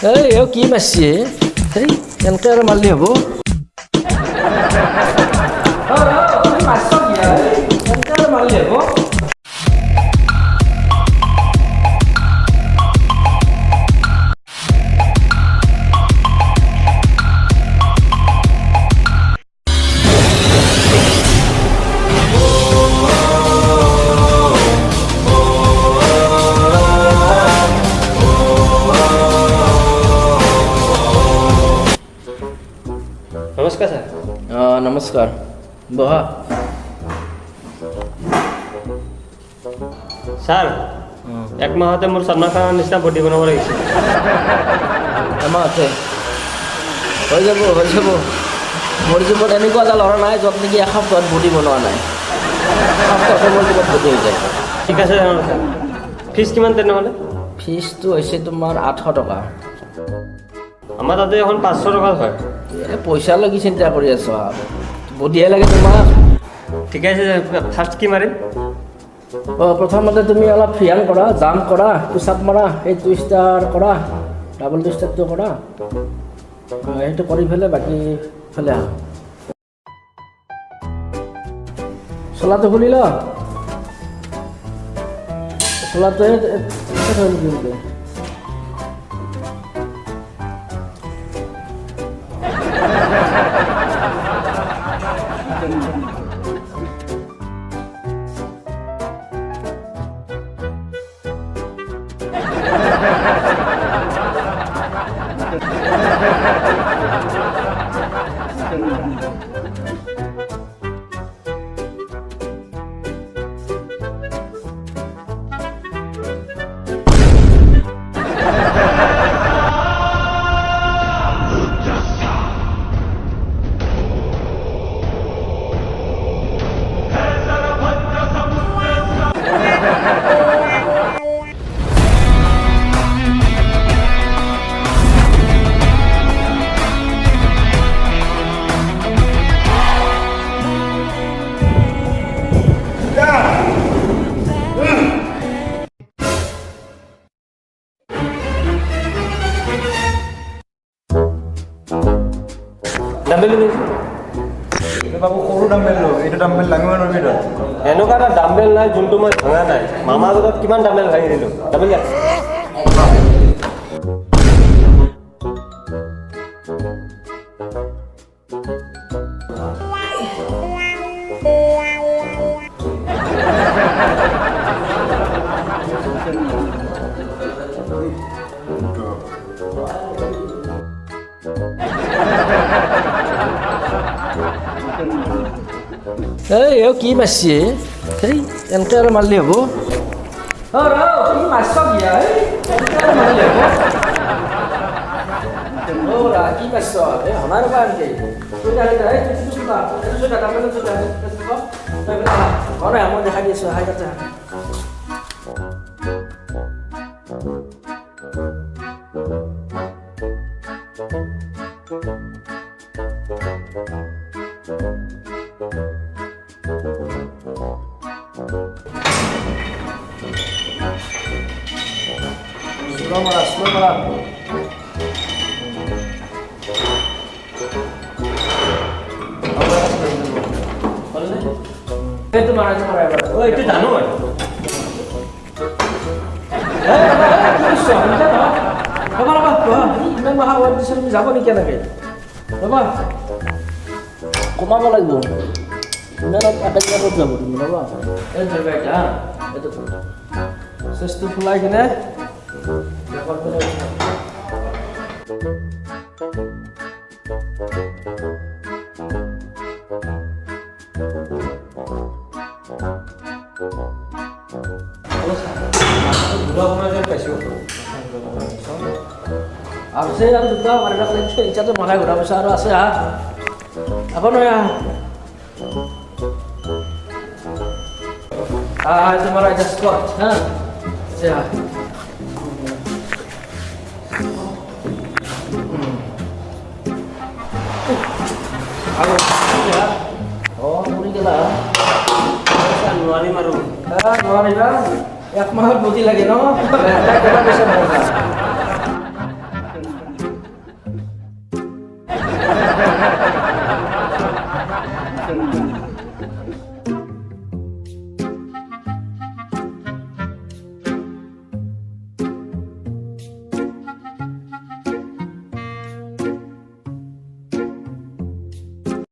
এই কি মাৰছি হেৰি এনেকৈ আৰু মাৰিলে হ'ব মাছ দিয়া এনেকৈ আৰু মাৰিলে হ'ব নমস্কাৰ ছাৰ নমস্কাৰ বহা ছাৰ এক মাহতে মোৰ সলমান খানৰ নিচিনা বডি বনাব লাগিছে এমাহতে হৈ যাব মোৰ জীৱনত এনেকুৱা এটা ল'ৰা নাই য'ত নেকি এসপ্তাহত বডি বনোৱা নাই এসপ্তাহতে মোৰ জীৱনত বডি হৈ যায় ঠিক আছে ছাৰ ফিজ কিমান তেনেহ'লে ফিজটো হৈছে তোমাৰ 800 টকা আমাৰ তাতে এখন 500 টকা হয় পইচা লাগি চিন্তা কৰি আছো বডিহে লাগে তোমাক ঠিকে আছে ফাৰ্ষ্ট কি মাৰিম প্ৰথমতে তুমি অলপ ফ্ৰিয়ান কৰা জাম্প কৰা পুছআপ মাৰা এই টুইষ্টাৰ কৰা ডাবল টুইষ্টাৰটো কৰা সেইটো কৰি পেলাই বাকী ফালে আহা চোলাটো খুলি ল চোলাটোৱে থৈ দিবি বাবু সৰু ডাম্বেল লো এইটো ডাম্বেল ডাঙৰ নবি দ এনেকুৱা এটা ডাম্বেল নাই যোনটো মই ভঙা নাই মামাৰ লগত কিমান ডাম্বেল ভাঙি দিলোঁ ডাম্বেল এই কি মাৰছি হেৰি এনেকৈ আৰু মাৰিলে হ'ব কি মাৰছ দিয়া এনেকৈ আৰু মাৰিলে হ'ব কি মাৰছ এই সনাৰ পৰা এনেকৈ মই দেখাই দি আছোঁ হাই তাতে Slow mara. Itu mara. Oh itu danu. Bisa. Apa? Memang bahwa di sini যাব নেকি এনেকে? বাবা কমাব লাগিব ইমান এটা জায়গাত যাব তুমি বাবা এই ধরবে এটা এটা চেষ্টা ফুলাই কিনে রেকর্ড করে Absen aku juga mereka lagi itu malah udah besar asli ya. Apa no ya? Itu malah just squat, ha? Ya. Aku ya. Oh, muni gila. Saya nuari maru. Nuari lah. এক মাহৰ পুঁজি লাগে ন? টকা পইচা নাই